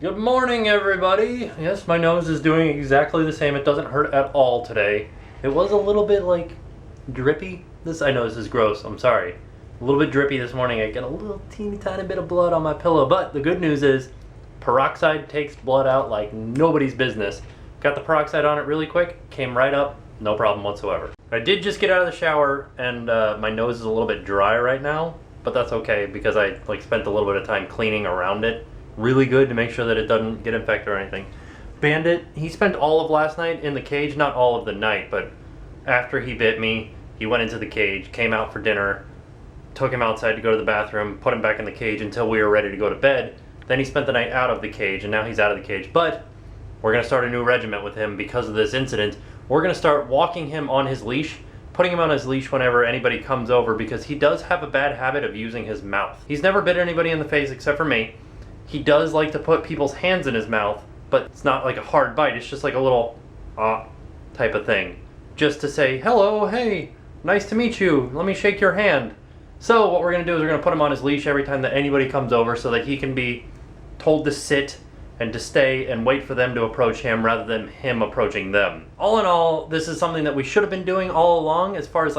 Good morning, everybody. Yes, my nose is doing exactly the same. It doesn't hurt at all today. It was a little bit like drippy. I know this is gross. I'm sorry. A little bit drippy this morning. I got a little teeny tiny bit of blood on my pillow, but the good news is peroxide takes blood out like nobody's business. Got the peroxide on it really quick, came right up, no problem whatsoever. I did just get out of the shower and my nose is a little bit dry right now, but that's okay because I spent a little bit of time cleaning around it. Really good to make sure that it doesn't get infected or anything. Bandit, he spent all of last night in the cage, not all of the night, but after he bit me, he went into the cage, came out for dinner, took him outside to go to the bathroom, put him back in the cage until we were ready to go to bed. Then he spent the night out of the cage, and now he's out of the cage. But we're going to start a new regiment with him because of this incident. We're going to start walking him on his leash, putting him on his leash whenever anybody comes over because he does have a bad habit of using his mouth. He's never bit anybody in the face except for me. He does like to put people's hands in his mouth, but it's not like a hard bite. It's just like a little type of thing. Just to say, hello, hey, nice to meet you. Let me shake your hand. So what we're going to do is we're going to put him on his leash every time that anybody comes over so that he can be told to sit and to stay and wait for them to approach him rather than him approaching them. All in all, this is something that we should have been doing all along as far as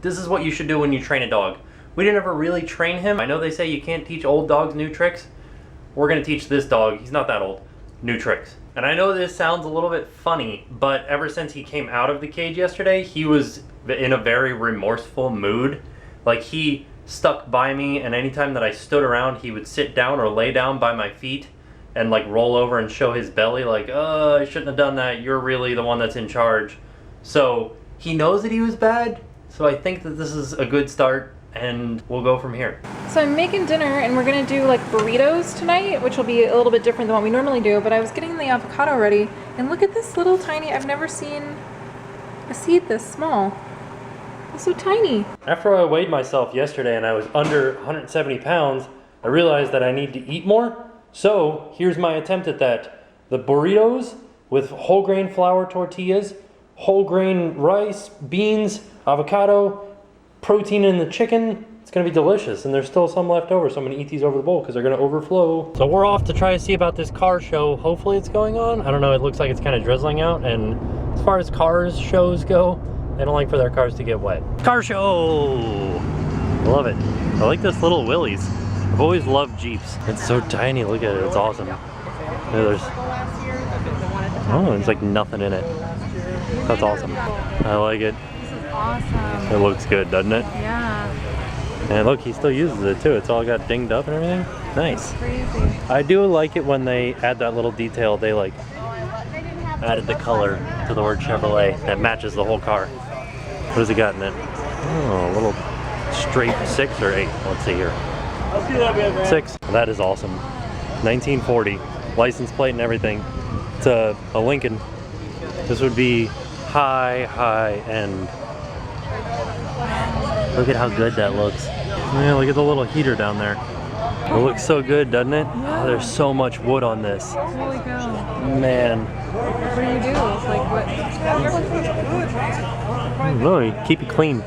this is what you should do when you train a dog. We didn't ever really train him. I know they say you can't teach old dogs new tricks. We're going to teach this dog, he's not that old, new tricks. And I know this sounds a little bit funny, but ever since he came out of the cage yesterday, he was in a very remorseful mood. Like he stuck by me, and anytime that I stood around, he would sit down or lay down by my feet and roll over and show his belly like, oh, I shouldn't have done that, you're really the one that's in charge. So he knows that he was bad, so I think that this is a good start and we'll go from here. So I'm making dinner and we're gonna do burritos tonight, which will be a little bit different than what we normally do, but I was getting the avocado ready and look at this little tiny, I've never seen a seed this small. It's so tiny. After I weighed myself yesterday and I was under 170 pounds, I realized that I need to eat more. So here's my attempt at that. The burritos with whole grain flour tortillas, whole grain rice, beans, avocado, protein in the chicken. It's gonna be delicious, and there's still some left over, so I'm gonna eat these over the bowl because they're gonna overflow. So we're off to try to see about this car show. Hopefully it's going on. I don't know, it looks like it's kind of drizzling out, and as far as cars shows go, they don't like for their cars to get wet. Car show! Love it. I like this little Willys. I've always loved Jeeps. It's so tiny, look at it, it's awesome. There's like nothing in it. That's awesome. I like it. Awesome. It looks good, doesn't it? Yeah. And look, he still uses it too. It's all got dinged up and everything. Nice. That's crazy. I do like it when they add that little detail. They added the color to the word Chevrolet that matches the whole car. What has it got in it? Oh, a little straight 6 or 8. Let's see here. 6. That is awesome. 1940. License plate and everything. It's a Lincoln. This would be high end. Look at how good that looks. Yeah, look at the little heater down there. It looks so good, doesn't it? Yeah. Oh, there's so much wood on this. Holy cow. Man. What do you do? What? Really, keep it clean.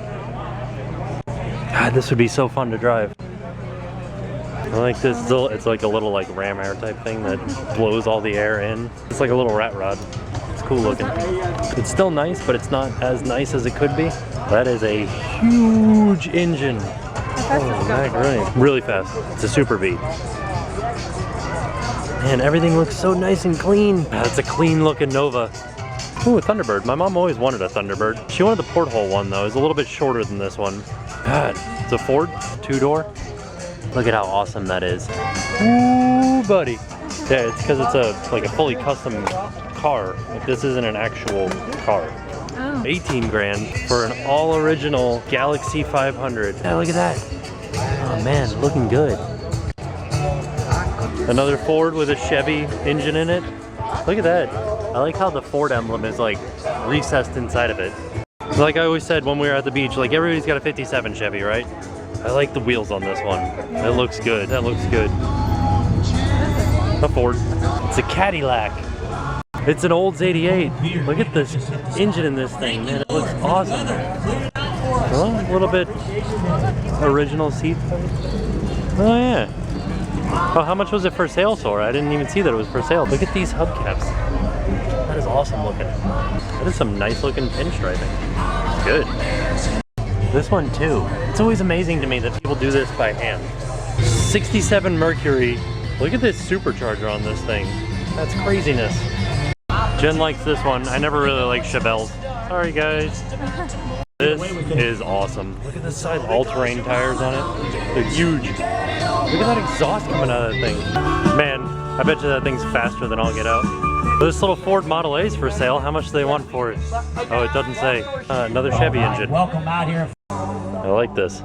God, this would be so fun to drive. I like this. It's like a little ram air type thing that blows all the air in. It's like a little rat rod. It's cool looking. It's still nice, but it's not as nice as it could be. That is a huge engine. Oh, really fast. It's a Super V. Man, everything looks so nice and clean. That's a clean looking Nova. Ooh, a Thunderbird. My mom always wanted a Thunderbird. She wanted the porthole one though. It's a little bit shorter than this one. God, it's a Ford 2-door. Look at how awesome that is. Ooh, buddy. Yeah, it's because it's a fully custom car. This isn't an actual car. Oh. 18 grand for an all original Galaxy 500. Yeah, look at that. Oh man, looking good. Another Ford with a Chevy engine in it. Look at that. I like how the Ford emblem is recessed inside of it. Like I always said when we were at the beach, everybody's got a 57 Chevy, right? I like the wheels on this one. It looks good. That looks good. A Ford. It's a Cadillac. It's an Olds 88. Look at this engine in this thing, man. It looks awesome. Well, a little bit original seat. Oh yeah. Oh, how much was it for sale, Sora? I didn't even see that it was for sale. Look at these hubcaps. That is awesome looking. That is some nice looking pinstriping. Good. This one too. It's always amazing to me that people do this by hand. 67 Mercury. Look at this supercharger on this thing. That's craziness. Jen likes this one. I never really liked Chevelles. Sorry guys. This is awesome. Look at the size all-terrain tires on it. They're huge. Look at that exhaust coming out of that thing. Man, I bet you that thing's faster than I'll get out. This little Ford Model A is for sale. How much do they want for it? Oh, it doesn't say. Another Chevy engine. Welcome out here. I like this.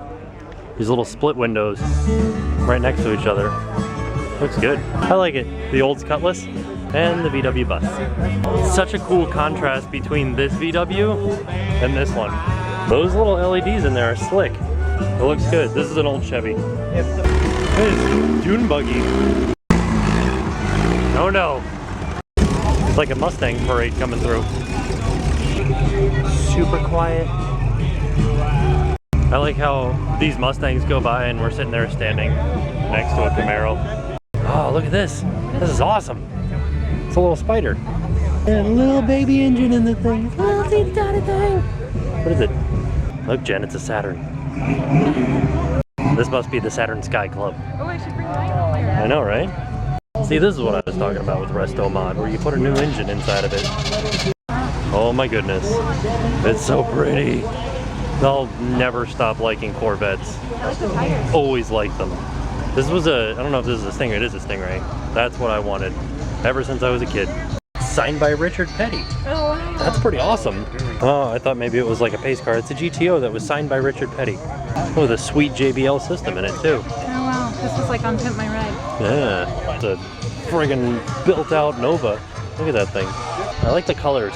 These little split windows right next to each other. Looks good. I like it. The Olds Cutlass and the VW bus. Such a cool contrast between this VW and this one. Those little LEDs in there are slick. It looks good. This is an old Chevy. This is dune buggy. Oh no. It's like a Mustang parade coming through. Super quiet. I like how these Mustangs go by and we're sitting there standing next to a Camaro. Oh, look at this. This is awesome. It's a little spider. And a little baby engine in the thing. It's a little teeny tiny thing. What is it? Look, Jen, it's a Saturn. This must be the Saturn Sky Club. Oh, I should bring mine over. I know, right? See, this is what I was talking about with Resto Mod, where you put a new engine inside of it. Oh my goodness. It's so pretty. I'll never stop liking Corvettes. I like the tires. Always liked them. This was I don't know if this is a Stingray, it is a Stingray. That's what I wanted ever since I was a kid. Signed by Richard Petty. Oh, wow. That's pretty awesome. Oh, I thought maybe it was like a pace car. It's a GTO that was signed by Richard Petty. With a sweet JBL system in it too. Oh wow, this is like on Pimp My Ride. Yeah, it's a friggin' built out Nova. Look at that thing. I like the colors.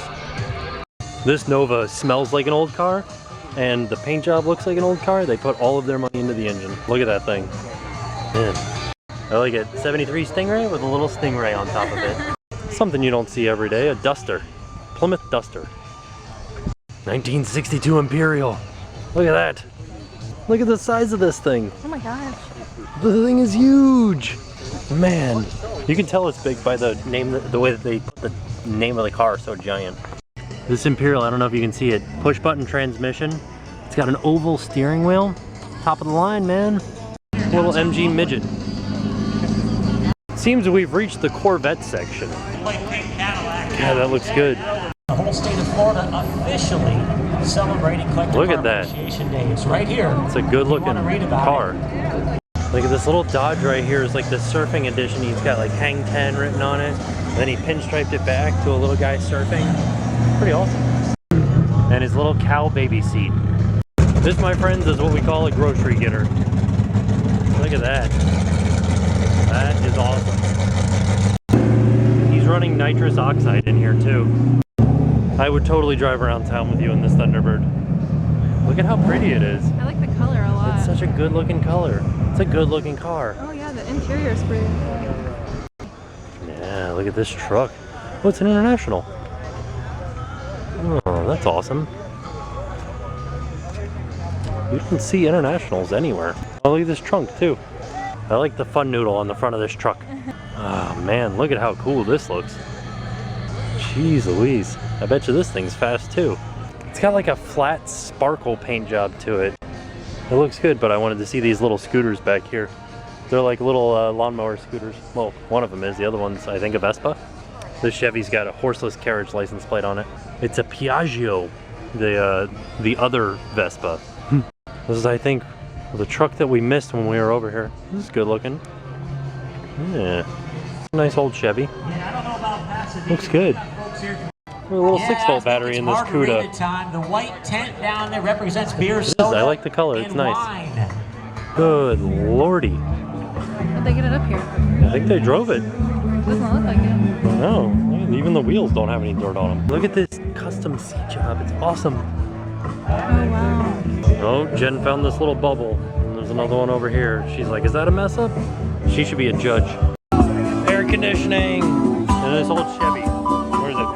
This Nova smells like an old car, and the paint job looks like an old car. They put all of their money into the engine. Look at that thing. Man, I like it. 73 Stingray with a little Stingray on top of it. Something you don't see every day, a Duster. Plymouth Duster. 1962 Imperial. Look at that. Look at the size of this thing. Oh my gosh. The thing is huge. Man, you can tell it's big by the name, the way that they put the name of the car so giant. This Imperial, I don't know if you can see it. Push button transmission. It's got an oval steering wheel. Top of the line, man. Little MG midget. Seems we've reached the Corvette section. Yeah, that looks good. The whole state of Florida officially celebrating Collector Look Car at that. Appreciation Day. It's right here. It's a good looking read about car. Look at this little Dodge right here. It's like the surfing edition. He's got like Hang 10 written on it. And then he pinstriped it back to a little guy surfing. Pretty awesome. And his little cow baby seat. This, my friends, is what we call a grocery getter. Look at that. That is awesome. He's running nitrous oxide in here too. I would totally drive around town with you in this Thunderbird. Look at how pretty it is. I like the color a lot. It's such a good looking color. It's a good looking car. Oh yeah, the interior is pretty. Yeah, look at this truck. Oh, it's an International. Oh, that's awesome. You don't see Internationals anywhere. Oh, look at this trunk too. I like the fun noodle on the front of this truck. Oh man, look at how cool this looks. Jeez Louise. I bet you this thing's fast too. It's got like a flat sparkle paint job to it. It looks good, but I wanted to see these little scooters back here. They're like little lawnmower scooters. Well, one of them is. The other one's, I think, a Vespa. This Chevy's got a horseless carriage license plate on it. It's a Piaggio, the other Vespa. This is, I think, the truck that we missed when we were over here. This is good looking. Yeah, it's a nice old Chevy. Looks good. A little 6-volt battery in this CUDA. Time. The white tent down there represents beer, It is. soda, I like the color. It's and nice. wine. Good lordy. How'd they get it up here? I think they drove it. Doesn't look like it. No, even the wheels don't have any dirt on them. Look at this custom seat job. It's awesome. Oh wow. Oh, Jen found this little bubble. And there's another one over here. She's like, is that a mess up? She should be a judge. Air conditioning. And this old Chevy. Where is it?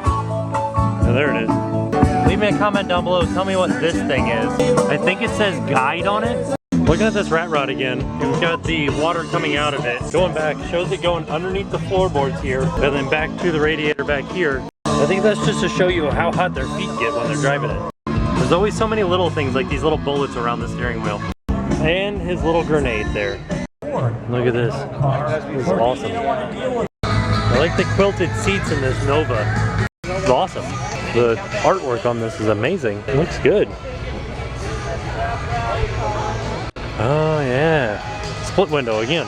Oh, there it is. Leave me a comment down below. Tell me what this thing is. I think it says guide on it. What Looking at this rat rod again, we've got the water coming out of it. Going back, shows it going underneath the floorboards here, and then back to the radiator back here. I think that's just to show you how hot their feet get when they're driving it. There's always so many little things, like these little bullets around the steering wheel. And his little grenade there. Look at this. This is awesome. I like the quilted seats in this Nova. It's awesome. The artwork on this is amazing. It looks good. Oh yeah. Split window again.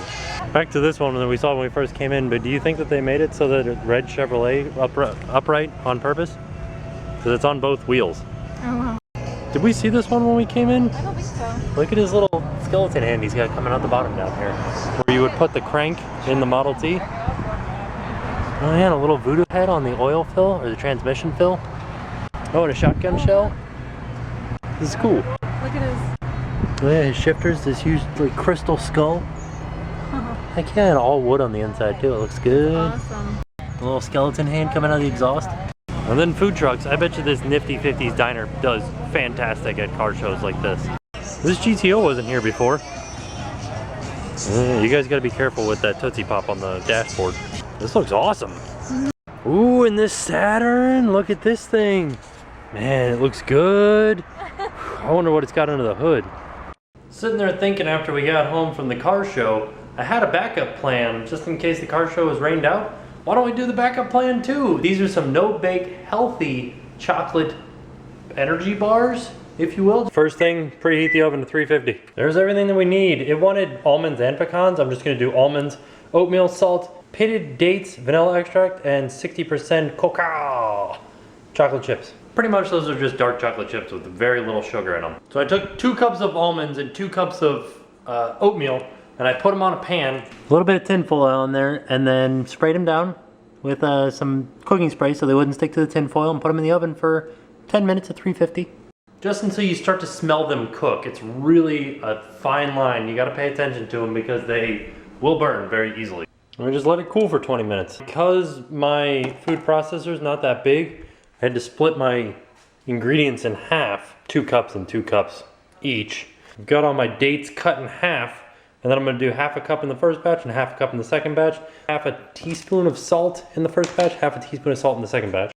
Back to this one that we saw when we first came in, but do you think that they made it so that it's red Chevrolet upright on purpose? Because it's on both wheels. Oh wow. Did we see this one when we came in? I don't think so. Look at his little skeleton hand he's got coming out the bottom down here. Where you would put the crank in the Model T. Oh yeah, and a little voodoo head on the oil fill, or the transmission fill. Oh, and a shotgun shell. This is cool. Look at his... Oh yeah, his shifters, this huge like crystal skull. Heck yeah, and all wood on the inside too. It looks good. Awesome. A little skeleton hand coming out of the exhaust. And then food trucks. I bet you this Nifty 50s diner does fantastic at car shows like this. This GTO wasn't here before. You guys gotta be careful with that Tootsie Pop on the dashboard. This looks awesome. Ooh, and this Saturn, look at this thing. Man, it looks good. I wonder what it's got under the hood. Sitting there thinking after we got home from the car show, I had a backup plan just in case the car show was rained out. Why don't we do the backup plan too? These are some no-bake, healthy chocolate energy bars, if you will. First thing, preheat the oven to 350. There's everything that we need. It wanted almonds and pecans. I'm just gonna do almonds, oatmeal, salt, pitted dates, vanilla extract, and 60% cocoa chocolate chips. Pretty much those are just dark chocolate chips with very little sugar in them. So I took 2 cups of almonds and 2 cups of oatmeal, and I put them on a pan. A little bit of tin foil in there, and then sprayed them down with some cooking spray so they wouldn't stick to the tin foil, and put them in the oven for 10 minutes at 350. Just until you start to smell them cook. It's really a fine line. You gotta pay attention to them because they will burn very easily. And we just let it cool for 20 minutes. Because my food processor is not that big, I had to split my ingredients in half. 2 cups and 2 cups each. I've got all my dates cut in half. And then I'm gonna do half a cup in the first batch and half a cup in the second batch. Half a teaspoon of salt in the first batch, half a teaspoon of salt in the second batch.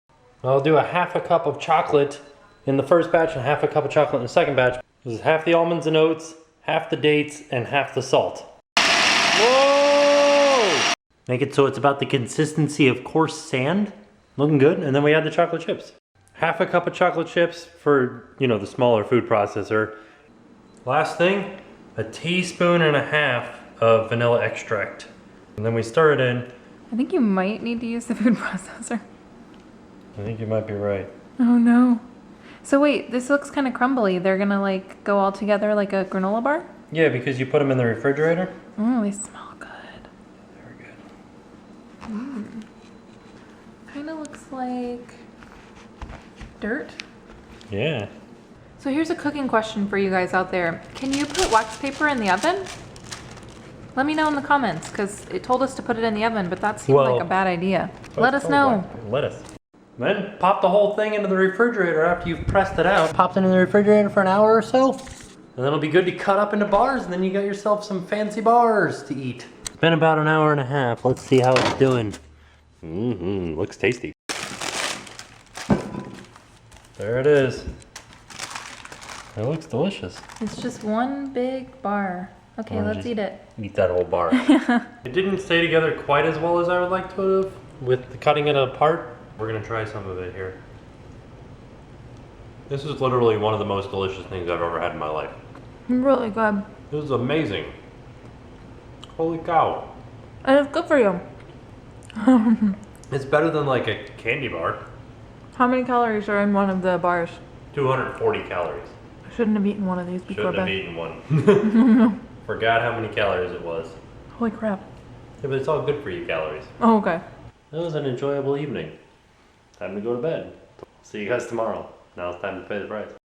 I'll do a half a cup of chocolate in the first batch and half a cup of chocolate in the second batch. This is half the almonds and oats, half the dates, and half the salt. Whoa! Make it so it's about the consistency of coarse sand. Looking good. And then we add the chocolate chips. Half a cup of chocolate chips for, you know, the smaller food processor. Last thing, a teaspoon and a half of vanilla extract. And then we stir it in. I think you might need to use the food processor. I think you might be right. Oh no. So wait, this looks kind of crumbly. They're gonna like go all together like a granola bar? Yeah, because you put them in the refrigerator. Oh, they smell good. Very good. Kind of looks like dirt. Yeah. So here's a cooking question for you guys out there. Can you put wax paper in the oven? Let me know in the comments, because it told us to put it in the oven, but that seemed like a bad idea. Let us know. Let us. Then pop the whole thing into the refrigerator after you've pressed it out. Popped it in the refrigerator for an hour or so. And then it'll be good to cut up into bars, and then you got yourself some fancy bars to eat. It's been about an hour and a half. Let's see how it's doing. Looks tasty. There it is. It looks delicious. It's just one big bar. Okay, let's eat it. Eat that whole bar. It didn't stay together quite as well as I would like to have with cutting it apart. We're gonna try some of it here. This is literally one of the most delicious things I've ever had in my life. Really good. This is amazing. Holy cow. And it's good for you. It's better than like a candy bar. How many calories are in one of the bars? 240 calories. I shouldn't have eaten one of these before Shouldn't have bed. eaten one. Forgot how many calories it was. Holy crap. Yeah, but it's all good for you calories. Oh, okay. It was an enjoyable evening. Time to go to bed. See you guys tomorrow. Now it's time to pay the price.